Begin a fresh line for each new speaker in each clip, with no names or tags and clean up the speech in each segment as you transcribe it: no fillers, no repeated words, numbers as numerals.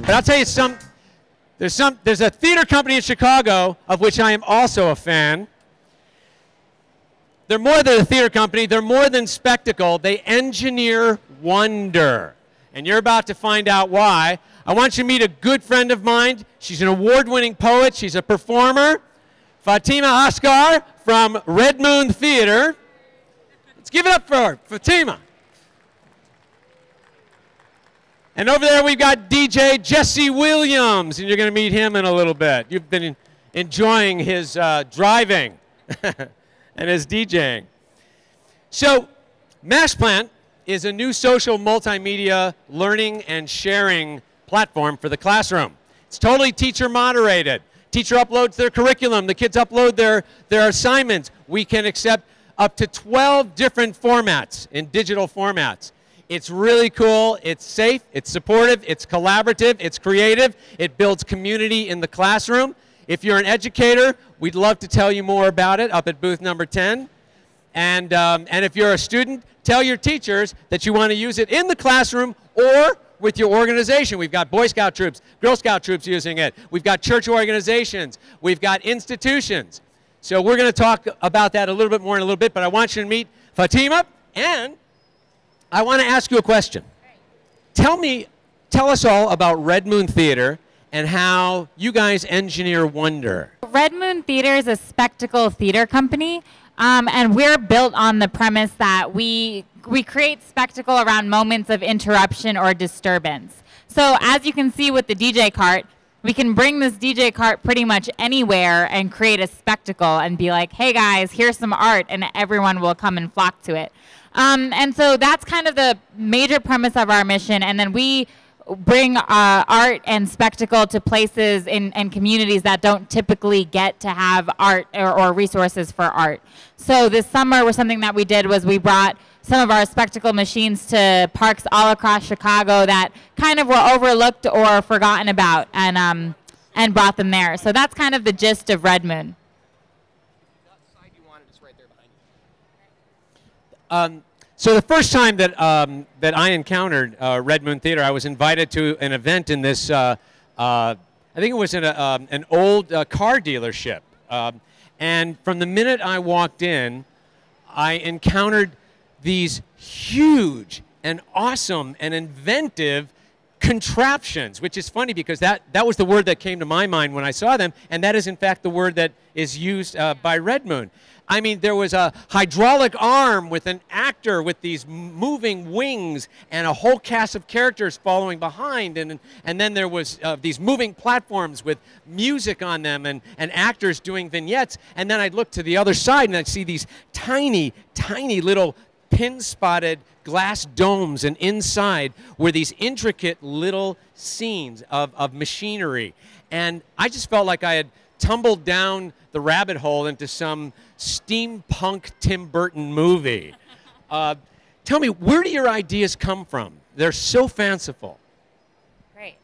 But I'll tell you there's a theater company in Chicago of which I am also a fan. They're more than a theater company, they're more than spectacle, they engineer wonder. And you're about to find out why. I want you to meet a good friend of mine. She's an award-winning poet, she's a performer. Fatima Asghar from Redmoon Theater. Let's give it up for her, Fatima. And over there we've got DJ Jesse Williams, and you're going to meet him in a little bit. You've been enjoying his driving and his DJing. So, MashPlant is a new social multimedia learning and sharing platform for the classroom. It's totally teacher moderated. Teacher uploads their curriculum, the kids upload their assignments. We can accept up to 12 different formats in digital formats. It's really cool, it's safe, it's supportive, it's collaborative, it's creative, it builds community in the classroom. If you're an educator, we'd love to tell you more about it up at booth number 10. And if you're a student, tell your teachers that you want to use it in the classroom or with your organization. We've got Boy Scout troops, Girl Scout troops using it. We've got church organizations. We've got institutions. So we're going to talk about that a little bit more in a little bit, but I want you to meet Fatima, and I want to ask you a question. Tell us all about Redmoon Theater and how you guys engineer wonder.
Redmoon Theater is a spectacle theater company, and we're built on the premise that we create spectacle around moments of interruption or disturbance. So as you can see with the DJ cart, we can bring this DJ cart pretty much anywhere and create a spectacle and be like, hey guys, here's some art, and everyone will come and flock to it. And so that's kind of the major premise of our mission, and then we bring art and spectacle to places and communities that don't typically get to have art or resources for art. So this summer, something that we did was we brought some of our spectacle machines to parks all across Chicago that kind of were overlooked or forgotten about, and brought them there. So that's kind of the gist of Redmoon.
So the first time that I encountered Redmoon Theater, I was invited to an event in this, I think it was in an old car dealership. And from the minute I walked in, I encountered these huge and awesome and inventive contraptions, which is funny because that was the word that came to my mind when I saw them, and that is in fact the word that is used by Redmoon. I mean, there was a hydraulic arm with an actor with these moving wings and a whole cast of characters following behind, and then there was these moving platforms with music on them and actors doing vignettes, and then I'd look to the other side and I'd see these tiny, tiny little pin-spotted glass domes, and inside were these intricate little scenes of machinery. And I just felt like I had tumbled down the rabbit hole into some steampunk Tim Burton movie. Tell me, where do your ideas come from? They're so fanciful.
Great.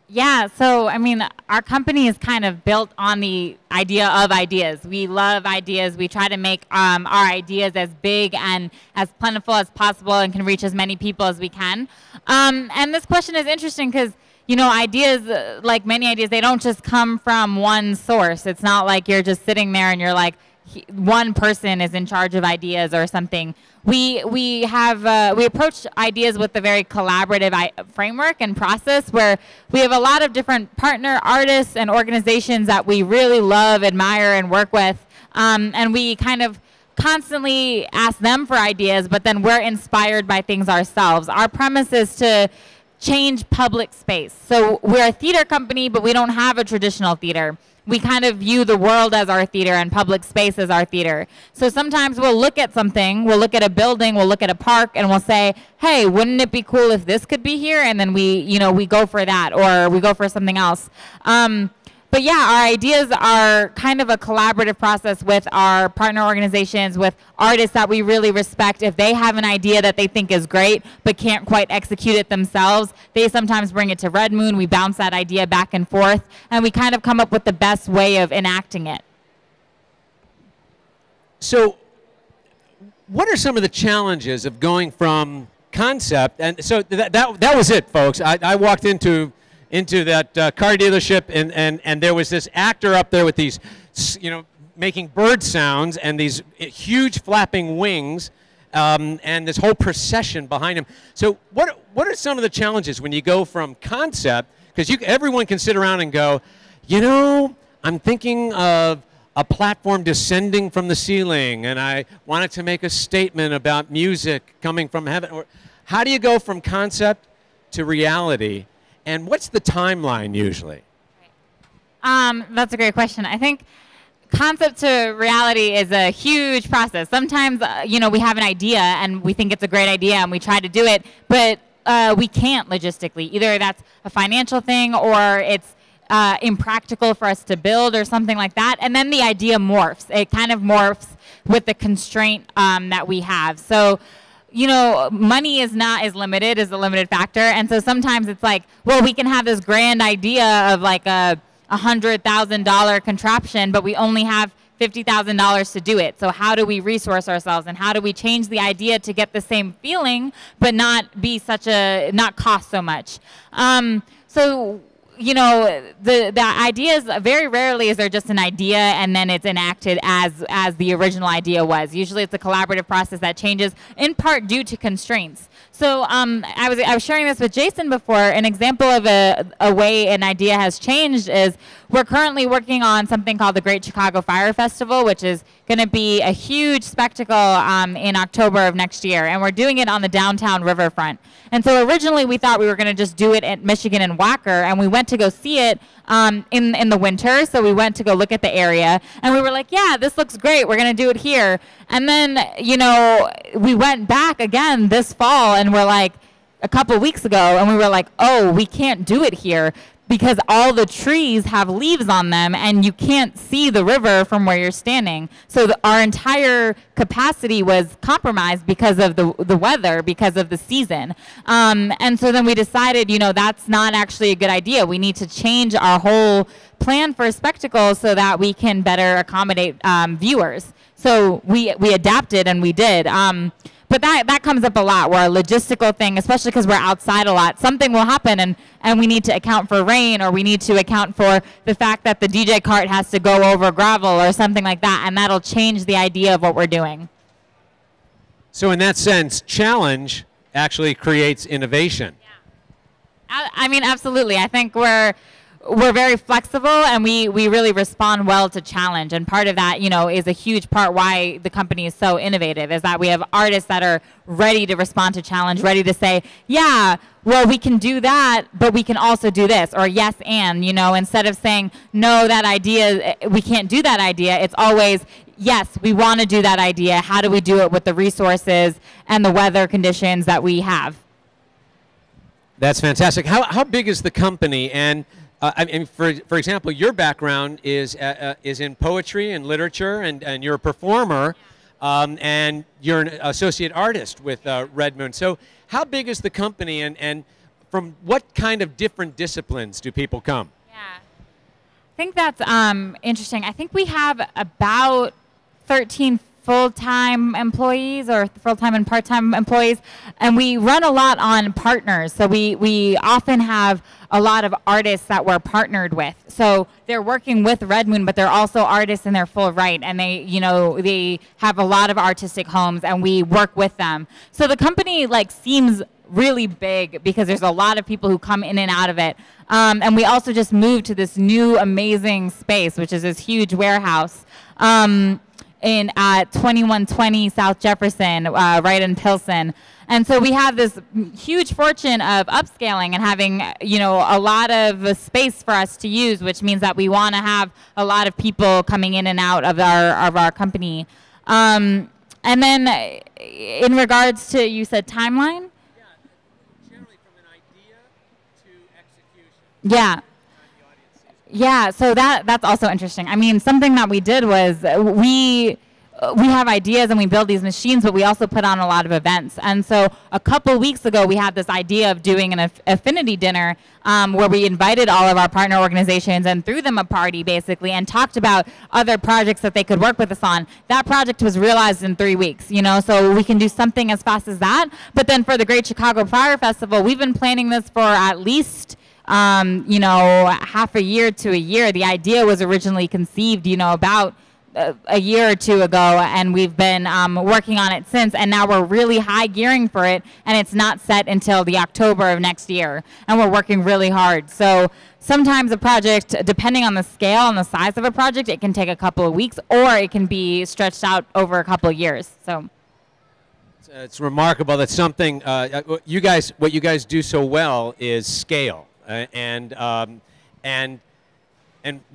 Yeah, so I mean, our company is kind of built on the idea of ideas. We love ideas. We try to make our ideas as big and as plentiful as possible and can reach as many people as we can. And this question is interesting because, you know, ideas, like many ideas, they don't just come from one source. It's not like you're just sitting there and you're like, one person is in charge of ideas or something. We approach ideas with a very collaborative framework and process where we have a lot of different partner artists and organizations that we really love, admire, and work with. And we kind of constantly ask them for ideas, but then we're inspired by things ourselves. Our premise is to change public space. So we're a theater company, but we don't have a traditional theater. We kind of view the world as our theater and public space as our theater. So sometimes we'll look at something, we'll look at a building, we'll look at a park, and we'll say, hey, wouldn't it be cool if this could be here? And then we go for that, or we go for something else. But yeah, our ideas are kind of a collaborative process with our partner organizations, with artists that we really respect. If they have an idea that they think is great but can't quite execute it themselves, they sometimes bring it to Redmoon. We bounce that idea back and forth, and we kind of come up with the best way of enacting it.
So what are some of the challenges of going from concept? And so that was it, folks. I walked into that car dealership, and there was this actor up there with these, making bird sounds and these huge flapping wings, and this whole procession behind him. So what are some of the challenges when you go from concept? Because everyone can sit around and go, I'm thinking of a platform descending from the ceiling, and I wanted to make a statement about music coming from heaven. Or how do you go from concept to reality, and what's the timeline usually?
That's a great question. I think concept to reality is a huge process. Sometimes, we have an idea and we think it's a great idea and we try to do it, but we can't logistically. Either that's a financial thing or it's impractical for us to build or something like that. And then the idea morphs. It kind of morphs with the constraint that we have. So, money is not as limited as a limited factor. And so sometimes it's like, well, we can have this grand idea of like a $100,000 contraption, but we only have $50,000 to do it. So how do we resource ourselves, and how do we change the idea to get the same feeling, but not be not cost so much? The ideas, very rarely is there just an idea and then it's enacted as the original idea was. Usually it's a collaborative process that changes in part due to constraints. So I was sharing this with Jason before. An example of a way an idea has changed is we're currently working on something called the Great Chicago Fire Festival, which is going to be a huge spectacle in October of next year. And we're doing it on the downtown riverfront. And so originally we thought we were going to just do it at Michigan and Wacker, and we went to go see it in the winter. So we went to go look at the area, and we were like, yeah, this looks great. We're going to do it here. And then, we went back again this fall, and we're like, a couple weeks ago, and we were like, oh, we can't do it here because all the trees have leaves on them and you can't see the river from where you're standing. So our entire capacity was compromised because of the weather, because of the season. And so then we decided, that's not actually a good idea. We need to change our whole plan for a spectacle so that we can better accommodate viewers. So we adapted, and we did. But that comes up a lot. We're a logistical thing, especially because we're outside a lot. Something will happen, and we need to account for rain, or we need to account for the fact that the DJ cart has to go over gravel or something like that, and that'll change the idea of what we're doing.
So in that sense, challenge actually creates innovation.
Yeah. I mean, absolutely. I think we're very flexible, and we really respond well to challenge. And part of that, is a huge part why the company is so innovative, is that we have artists that are ready to respond to challenge, ready to say, yeah, well, we can do that, but we can also do this, or yes, and, instead of saying, no, that idea, we can't do that idea, it's always, yes, we want to do that idea. How do we do it with the resources and the weather conditions that we have?
That's fantastic. How big is the company? And for example, your background is in poetry and literature, and you're a performer, and you're an associate artist with Redmoon. So how big is the company, and from what kind of different disciplines do people come?
Yeah, I think that's interesting. I think we have about 13 full-time employees, or full-time and part-time employees, and we run a lot on partners. So we often have a lot of artists that we're partnered with. So they're working with Redmoon, but they're also artists in their full right, and they have a lot of artistic homes, and we work with them. So the company seems really big because there's a lot of people who come in and out of it. And we also just moved to this new amazing space, which is this huge warehouse. In 2120 South Jefferson, right in Pilsen. And so we have this huge fortune of upscaling and having, a lot of space for us to use, which means that we want to have a lot of people coming in and out of our company. And then in regards to, you said timeline?
Yeah, generally from an idea to execution.
Yeah. Yeah, so that's also interesting. I mean, something that we did was we have ideas and we build these machines, but we also put on a lot of events. And so a couple weeks ago, we had this idea of doing an affinity dinner where we invited all of our partner organizations and threw them a party, basically, and talked about other projects that they could work with us on. That project was realized in 3 weeks, you know, so we can do something as fast as that. But then for the Great Chicago Fire Festival, we've been planning this for at least you know, half a year to a year. The idea was originally conceived, you know, about a year or two ago, and we've been working on it since, and now we're really high gearing for it, and it's not set until the October of next year, and we're working really hard. So sometimes a project, depending on the scale and the size of a project, it can take a couple of weeks, or it can be stretched out over a couple of years. So
it's remarkable that something what you guys do so well is scale, and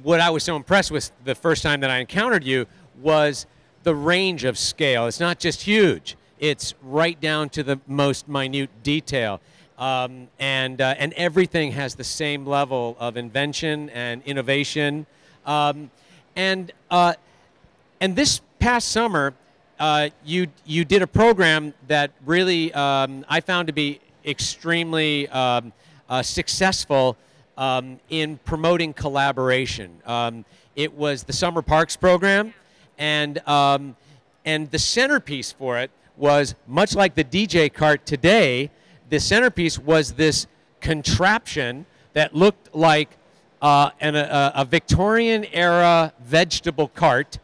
what I was so impressed with the first time that I encountered you was the range of scale. It's not just huge. It's right down to the most minute detail. And everything has the same level of invention and innovation. And this past summer, you did a program that really I found to be extremely successful in promoting collaboration. It was the Summer Parks program, and the centerpiece for it was, much like the DJ cart today, the centerpiece was this contraption that looked like a Victorian era vegetable cart,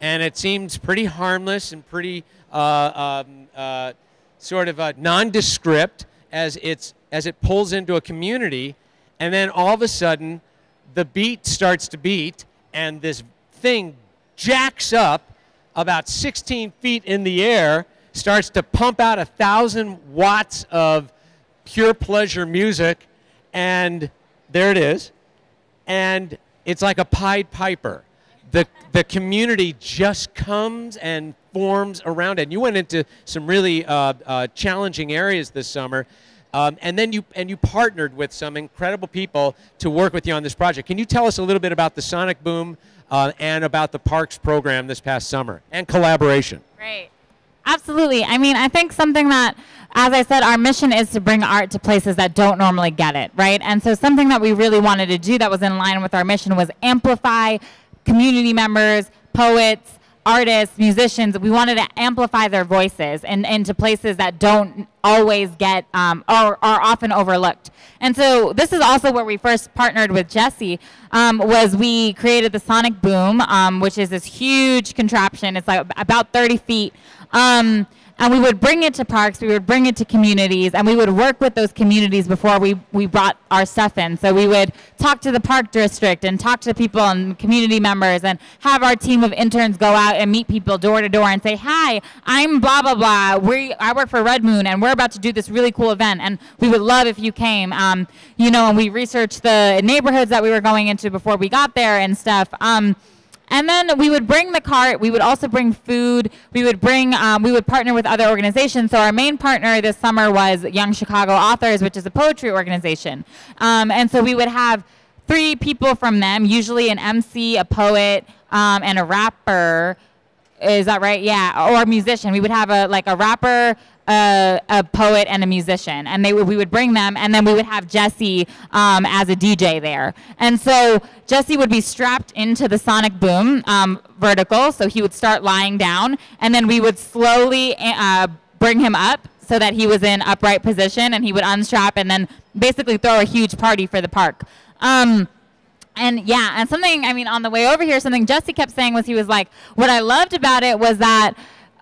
and it seems pretty harmless and pretty sort of nondescript as it pulls into a community. And then all of a sudden, the beat starts to beat, and this thing jacks up about 16 feet in the air, starts to pump out 1,000 watts of pure pleasure music, and there it is. And it's like a Pied Piper. The community just comes and forms around it. And you went into some really challenging areas this summer. And then you partnered with some incredible people to work with you on this project. Can you tell us a little bit about the Sonic Boom and about the Parks program this past summer and collaboration?
Great. Absolutely. I mean, I think something that, as I said, our mission is to bring art to places that don't normally get it, right? And so something that we really wanted to do that was in line with our mission was amplify community members, poets, artists, musicians. We wanted to amplify their voices and into places that don't always get or are often overlooked. And so this is also where we first partnered with Jesse, was we created the Sonic Boom, which is this huge contraption. It's like about 30 feet. And we would bring it to parks, we would bring it to communities, and we would work with those communities before we brought our stuff in. So we would talk to the park district and talk to people and community members and have our team of interns go out and meet people door to door and say, hi, I'm blah, blah, blah. I work for Redmoon, and we're about to do this really cool event, and we would love if you came. You know, and we researched the neighborhoods that we were going into before we got there and stuff. And then we would bring the cart. We would also bring food. We would partner with other organizations. So our main partner this summer was Young Chicago Authors, which is a poetry organization. And so we would have 3 people from them, usually an MC, a poet, and a rapper. Is that right? Yeah, or a musician. We would have a rapper, a poet, and a musician, and we would bring them, and then we would have Jesse as a DJ there. And so Jesse would be strapped into the Sonic Boom vertical, so he would start lying down, and then we would slowly bring him up so that he was in upright position, and he would unstrap and then basically throw a huge party for the park. And yeah, and something, I mean, on the way over here, something Jesse kept saying was, he was like, what I loved about it was that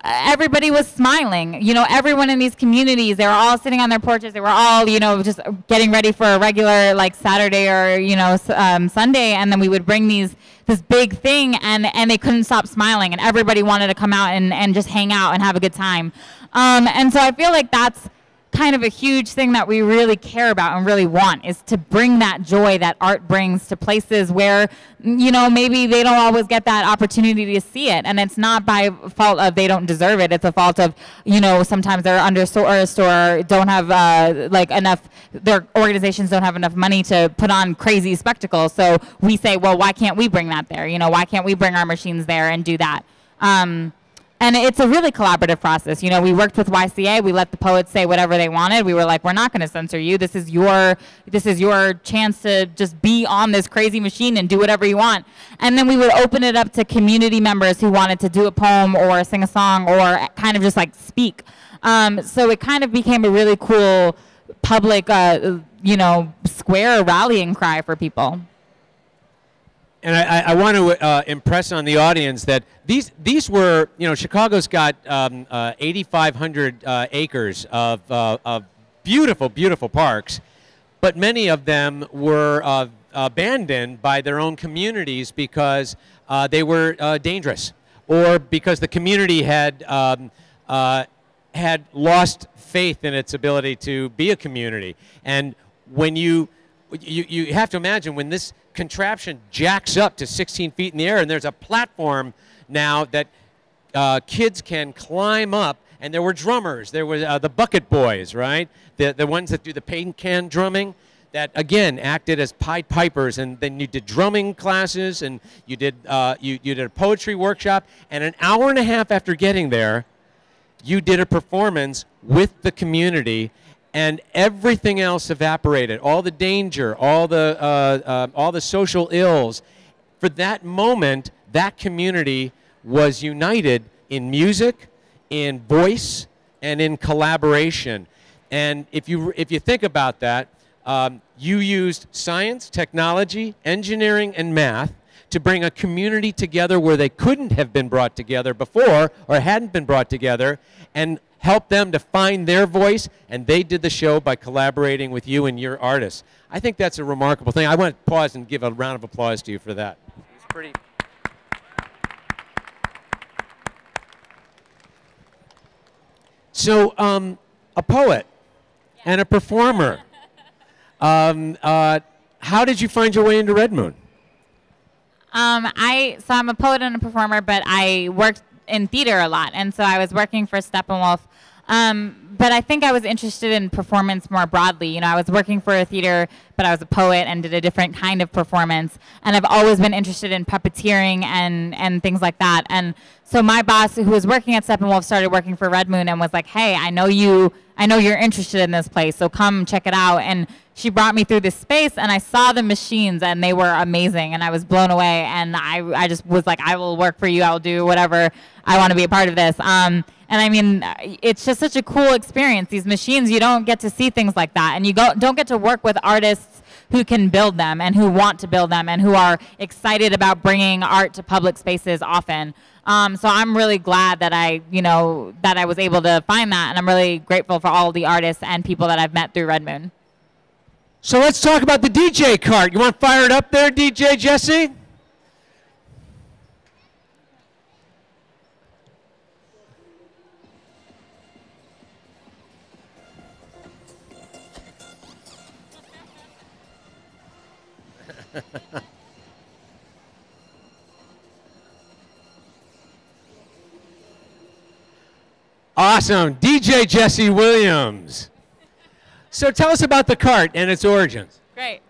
everybody was smiling. You know, everyone in these communities, they were all sitting on their porches. They were all, you know, just getting ready for a regular, like, Saturday or, you know, Sunday. And then we would bring this big thing, and they couldn't stop smiling. And everybody wanted to come out and just hang out and have a good time. And so I feel like that's kind of a huge thing that we really care about and really want, is to bring that joy that art brings to places where, you know, maybe they don't always get that opportunity to see it. And it's not by fault of they don't deserve it. It's a fault of, you know, sometimes they're undersourced or don't have like enough, their organizations don't have enough money to put on crazy spectacles. So we say, well, why can't we bring that there? You know, why can't we bring our machines there and do that? And it's a really collaborative process. You know, we worked with YCA. We let the poets say whatever they wanted. We were like, we're not going to censor you. This is your chance to just be on this crazy machine and do whatever you want. And then we would open it up to community members who wanted to do a poem or sing a song or kind of just like speak. So it kind of became a really cool public, you know, square rallying cry for people.
And I want to impress on the audience that these were, you know, Chicago's got 8,500 acres of beautiful, beautiful parks, but many of them were abandoned by their own communities because they were dangerous, or because the community had lost faith in its ability to be a community. And when you have to imagine when this contraption jacks up to 16 feet in the air, and there's a platform now that kids can climb up, and there were drummers. There were the bucket boys, right? The ones that do the paint can drumming that, again, acted as Pied Pipers, and then you did drumming classes, and you did a poetry workshop, and an hour and a half after getting there, you did a performance with the community, and everything else evaporated. All the danger, all the social ills. For that moment, that community was united in music, in voice, and in collaboration. And if you think about that, you used science, technology, engineering, and math to bring a community together where they couldn't have been brought together before or hadn't been brought together, and help them to find their voice, and they did the show by collaborating with you and your artists. I think that's a remarkable thing. I want to pause and give a round of applause to you for that. It's pretty. So, a poet and a performer. How did you find your way into Redmoon?
So I'm a poet and a performer, but I worked in theater a lot, and so I was working for STEMfest. But I think I was interested in performance more broadly. You know, I was working for a theater, but I was a poet and did a different kind of performance. And I've always been interested in puppeteering and things like that. And so my boss, who was working at Steppenwolf, started working for Redmoon and was like, "Hey, I know you're interested in this place, so come check it out." And she brought me through this space, and I saw the machines, and they were amazing, and I was blown away. And I just was like, "I will work for you. I will do whatever. I want to be a part of this." And I mean, it's just such a cool experience. These machines, you don't get to see things like that, and you don't get to work with artists who can build them and who want to build them and who are excited about bringing art to public spaces often. So I'm really glad that I was able to find that, and I'm really grateful for all the artists and people that I've met through Redmoon.
So let's talk about the DJ cart. You want to fire it up there, DJ Jesse? Awesome. DJ Jesse Williams. So tell us about the cart and its origins.
Great.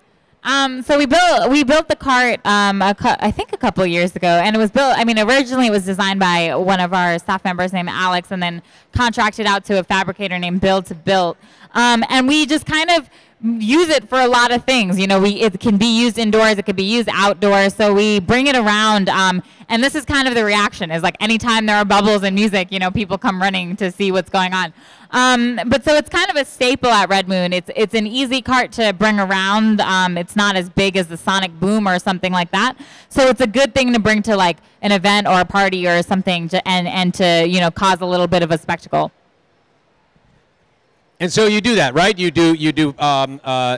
So we built the cart I think a couple of years ago, and it was built. I mean, originally it was designed by one of our staff members named Alex, and then contracted out to a fabricator named Build to Built. And we just kind of use it for a lot of things. You know, it can be used indoors, it could be used outdoors. So we bring it around, and this is kind of the reaction, is like anytime there are bubbles in music, you know, people come running to see what's going on. But so it's kind of a staple at Redmoon. It's an easy cart to bring around. It's not as big as the Sonic Boom or something like that. So it's a good thing to bring to like an event or a party or something and to, you know, cause a little bit of a spectacle.
And so you do that, right? You do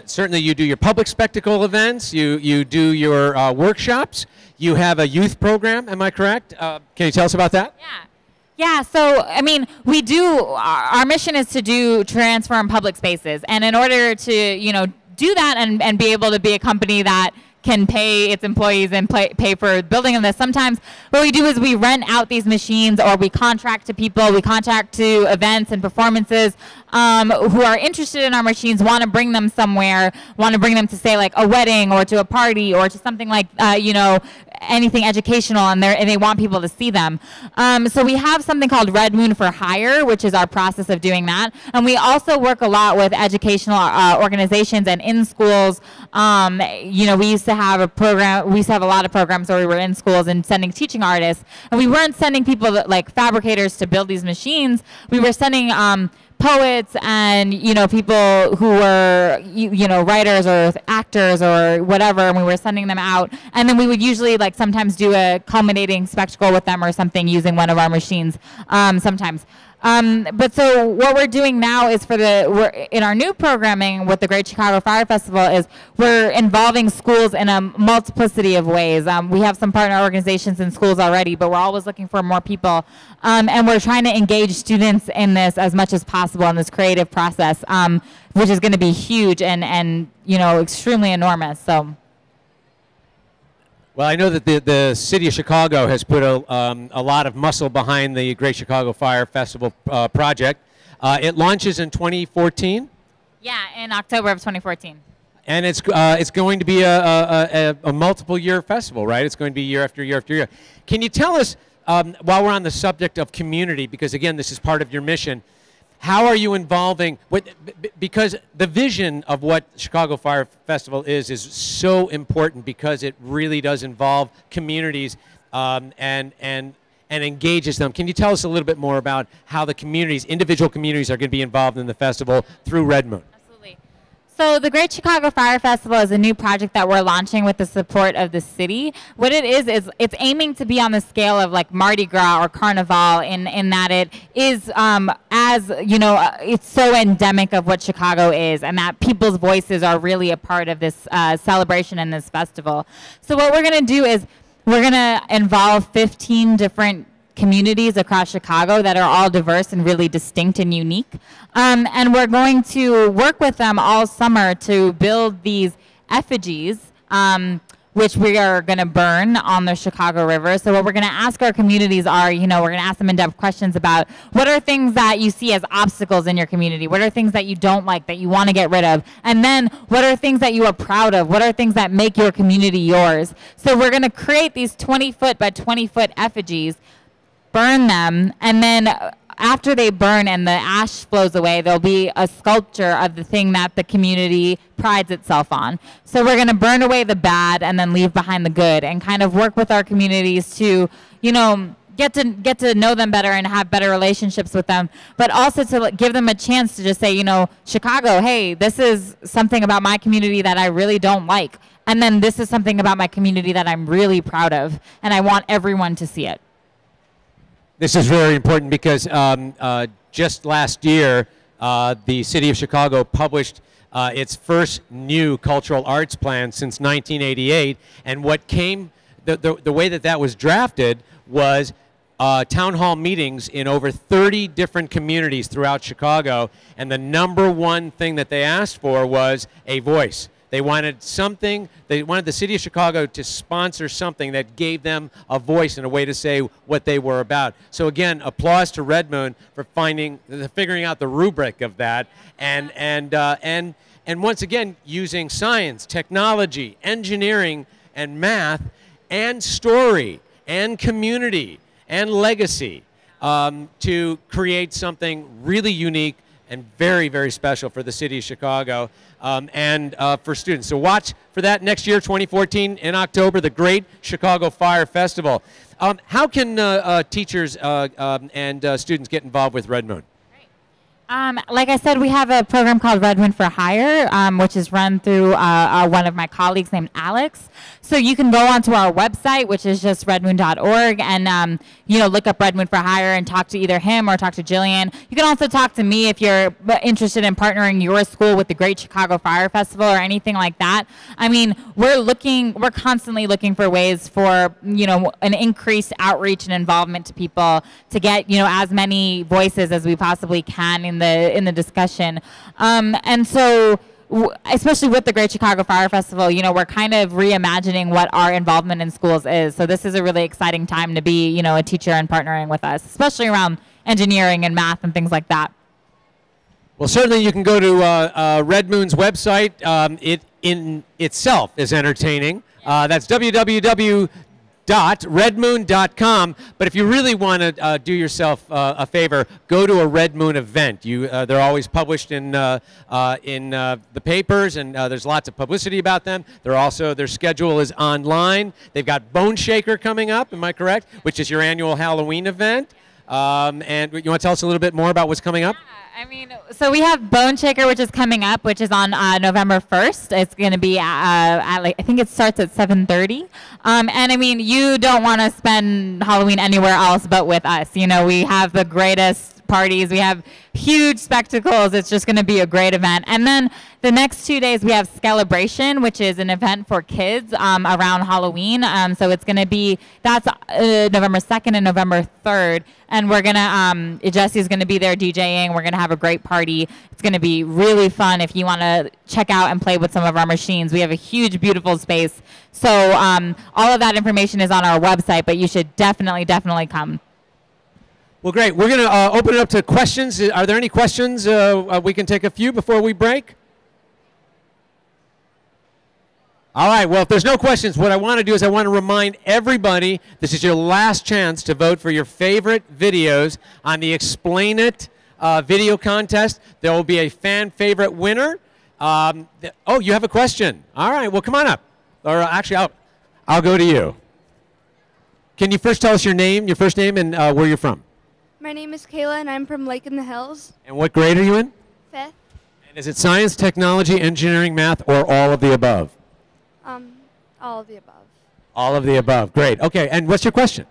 certainly you do your public spectacle events. You do your workshops. You have a youth program. Am I correct? Can you tell us about that?
Yeah. Yeah. So I mean, we do. Our mission is to transform public spaces, and in order to do that and be able to be a company that can pay its employees and pay for building them. Sometimes what we do is we rent out these machines, or we contract to people, we contract to events and performances who are interested in our machines, want to bring them somewhere, want to bring them to, say, like a wedding or to a party or to something like, anything educational, and they want people to see them. So we have something called Redmoon for Hire, which is our process of doing that. And we also work a lot with educational organizations and in schools. You know, we used to have a lot of programs where we were in schools and sending teaching artists. And we weren't sending people like fabricators to build these machines. We were sending poets and, you know, people who were, you know, writers or actors or whatever, and we were sending them out. And then we would usually like sometimes do a culminating spectacle with them or something using one of our machines sometimes. But so what we're doing now is we're in our new programming with the Great Chicago Fire Festival is we're involving schools in a multiplicity of ways. We have some partner organizations in schools already, but we're always looking for more people. And we're trying to engage students in this as much as possible in this creative process, which is going to be huge and you know, extremely enormous. So.
Well, I know that the city of Chicago has put a lot of muscle behind the Great Chicago Fire Festival project. It launches in 2014.
Yeah, in October of 2014.
And it's going to be a multiple-year festival, right? It's going to be year after year after year. Can you tell us, while we're on the subject of community, because again, this is part of your mission, how are you involving, because the vision of what Chicago Fire Festival is so important because it really does involve communities and engages them. Can you tell us a little bit more about how the communities, individual communities, are going to be involved in the festival through Redmoon?
So the Great Chicago Fire Festival is a new project that we're launching with the support of the city. What it is it's aiming to be on the scale of like Mardi Gras or Carnival in that it is, as you know, it's so endemic of what Chicago is, and that people's voices are really a part of this celebration and this festival. So what we're going to do is we're going to involve 15 different communities across Chicago that are all diverse and really distinct and unique. And we're going to work with them all summer to build these effigies, which we are going to burn on the Chicago River. So what we're going to ask our communities are, you know, we're going to ask them in-depth questions about what are things that you see as obstacles in your community? What are things that you don't like, that you want to get rid of? And then what are things that you are proud of? What are things that make your community yours? So we're going to create these 20-foot by 20-foot effigies, burn them, and then after they burn and the ash flows away, there'll be a sculpture of the thing that the community prides itself on. So we're going to burn away the bad and then leave behind the good, and kind of work with our communities to, you know, get to know them better and have better relationships with them, but also to give them a chance to just say, you know, Chicago, hey, this is something about my community that I really don't like, and then this is something about my community that I'm really proud of, and I want everyone to see it.
This is very important because just last year, the city of Chicago published its first new cultural arts plan since 1988, and what came, the way that was drafted was town hall meetings in over 30 different communities throughout Chicago, and the #1 thing that they asked for was a voice. They wanted something, they wanted the city of Chicago to sponsor something that gave them a voice and a way to say what they were about. So again, applause to Redmoon for figuring out the rubric of that, and once again, using science, technology, engineering, and math, and story, and community, and legacy to create something really unique and very, very special for the city of Chicago and for students. So watch for that next year, 2014, in October, the Great Chicago Fire Festival. How can teachers and students get involved with Redmoon?
Like I said, we have a program called Redmoon for Hire, which is run through one of my colleagues named Alex. So you can go onto our website, which is just redmoon.org, and you know, look up Redmoon for Hire and talk to either him or talk to Jillian. You can also talk to me if you're interested in partnering your school with the Great Chicago Fire Festival or anything like that. I mean, we're constantly looking for ways for, you know, an increased outreach and involvement to people to get, you know, as many voices as we possibly can in the discussion, and so especially with the Great Chicago Fire Festival, you know, we're kind of reimagining what our involvement in schools is. So this is a really exciting time to be, you know, a teacher and partnering with us, especially around engineering and math and things like that.
Well, certainly you can go to Redmoon's website. It in itself is entertaining. That's www.redmoon.org. Redmoon.com. But if you really want to do yourself a favor, go to a Redmoon event. They're always published in the papers, and there's lots of publicity about them. Their schedule is online. They've got Bone Shaker coming up, am I correct? Which is your annual Halloween event. And you want to tell us a little bit more about what's coming up?
I mean, so we have Bone Shaker, which is coming up, which is on November 1st. It's going to be at like, I think it starts at 7:30. And I mean, you don't want to spend Halloween anywhere else but with us. You know, we have the greatest parties. We have huge spectacles. It's just going to be a great event. And then the next 2 days we have Celebration, which is an event for kids around Halloween. So it's going to be, that's November 2nd and November 3rd. And we're going to, Jesse's going to be there DJing. We're going to have a great party. It's going to be really fun if you want to check out and play with some of our machines. We have a huge, beautiful space. So all of that information is on our website, but you should definitely, definitely come.
Well, great. We're going to open it up to questions. Are there any questions? We can take a few before we break. All right. Well, if there's no questions, what I want to do is I want to remind everybody this is your last chance to vote for your favorite videos on the Explain It video contest. There will be a fan favorite winner. Oh, you have a question. All right. Well, come on up. Or actually, I'll go to you. Can you first tell us your name, your first name, and where you're from?
My name is Kayla, and I'm from Lake in the Hills.
And what grade are you in?
5th.
And is it science, technology, engineering, math, or all of the above?
All of the above.
All of the above. Great. Okay, and what's your question?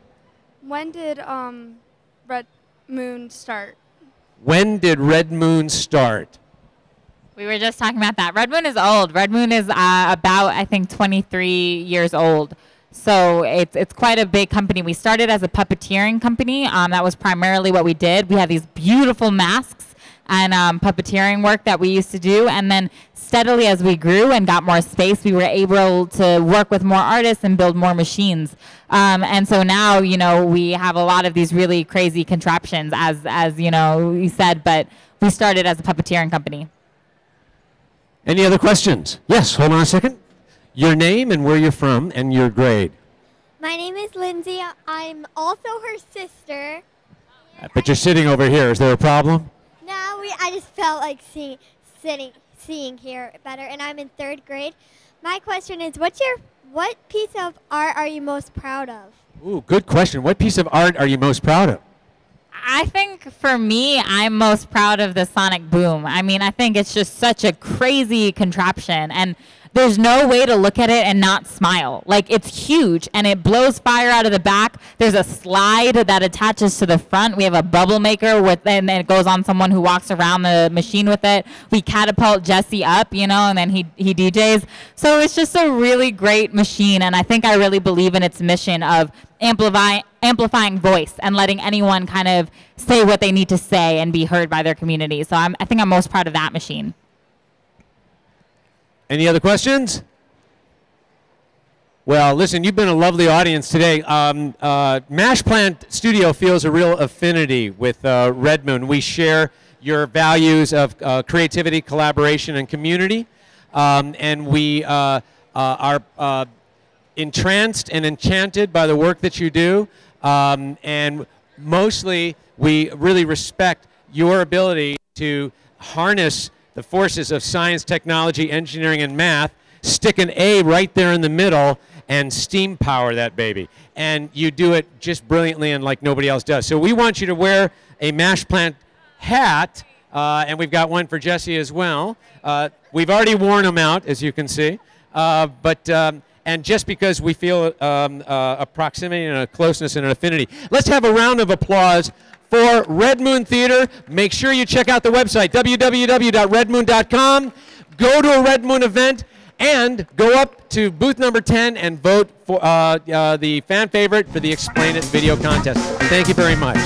When did Redmoon start?
When did Redmoon start?
We were just talking about that. Redmoon is old. Redmoon is about, I think, 23 years old. So it's quite a big company. We started as a puppeteering company. That was primarily what we did. We had these beautiful masks and puppeteering work that we used to do. And then steadily as we grew and got more space, we were able to work with more artists and build more machines. And so now, you know, we have a lot of these really crazy contraptions, as you know, you said, but we started as a puppeteering company.
Any other questions? Yes, hold on a second. Your name and where you're from and your grade.
My name is Lindsay. I'm also her sister.
But you're sitting over here. Is there a problem?
No, I just felt like seeing here better, and I'm in 3rd grade. My question is, what piece of art are you most proud of?
Ooh, good question. What piece of art are you most proud of?
I think for me, I'm most proud of the sonic boom. I mean, I think it's just such a crazy contraption, and there's no way to look at it and not smile. Like, it's huge, and it blows fire out of the back. There's a slide that attaches to the front. We have a bubble maker, and then it goes on someone who walks around the machine with it. We catapult Jesse up, you know, and then he DJs. So it's just a really great machine, and I think I really believe in its mission of amplifying voice and letting anyone kind of say what they need to say and be heard by their community. So I think I'm most proud of that machine.
Any other questions? Well, listen, you've been a lovely audience today. MashPlant Studio feels a real affinity with Redmoon. We share your values of creativity, collaboration, and community. And we are entranced and enchanted by the work that you do. And mostly, we really respect your ability to harness the forces of science, technology, engineering, and math, stick an A right there in the middle, and steam power that baby. And you do it just brilliantly and like nobody else does. So we want you to wear a MashPlant hat, and we've got one for Jesse as well. We've already worn them out, as you can see. And just because we feel a proximity and a closeness and an affinity. Let's have a round of applause for Redmoon Theater. Make sure you check out the website, www.redmoon.com. Go to a Redmoon event and go up to booth number 10 and vote for the fan favorite for the Explain It video contest. Thank you very much.